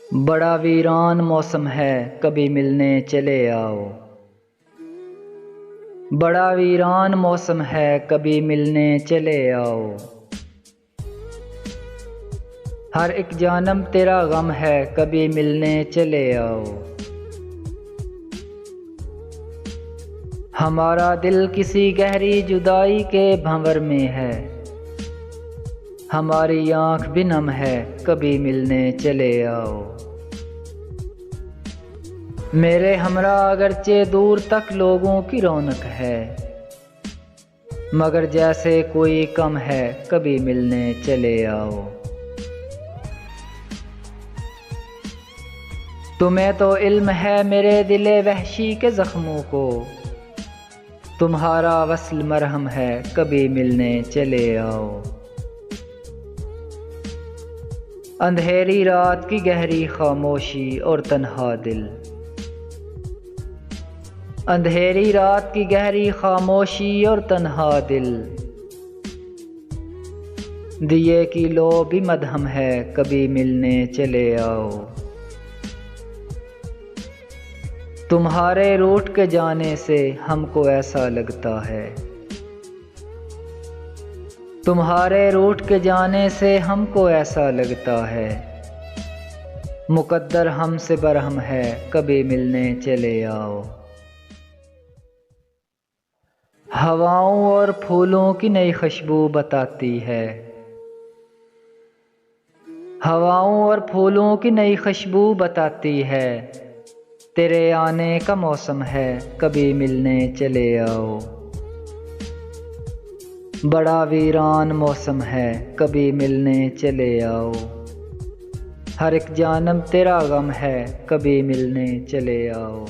बड़ा वीरान मौसम है, कभी मिलने चले आओ। बड़ा वीरान मौसम है, कभी मिलने चले आओ। हर एक जानम तेरा गम है, कभी मिलने चले आओ। हमारा दिल किसी गहरी जुदाई के भंवर में है, हमारी आँख भी नम है, कभी मिलने चले आओ। मेरे हमरा अगरचे दूर तक लोगों की रौनक है, मगर जैसे कोई कम है, कभी मिलने चले आओ। तुम्हें तो इल्म है मेरे दिले वहशी के जख्मों को, तुम्हारा वस्ल मरहम है, कभी मिलने चले आओ। अंधेरी रात की गहरी खामोशी और तन्हा दिल, अंधेरी रात की गहरी खामोशी और तन्हा दिल, दिए की लो भी मदहम है, कभी मिलने चले आओ। तुम्हारे रूठ के जाने से हमको ऐसा लगता है, तुम्हारे रूठ के जाने से हमको ऐसा लगता है, मुकद्दर हमसे बरहम है, कभी मिलने चले आओ। हवाओं और फूलों की नई खुशबू बताती है, हवाओं और फूलों की नई खुशबू बताती है, तेरे आने का मौसम है, कभी मिलने चले आओ। बड़ा वीरान मौसम है, कभी मिलने चले आओ। हर एक जानम तेरा गम है, कभी मिलने चले आओ।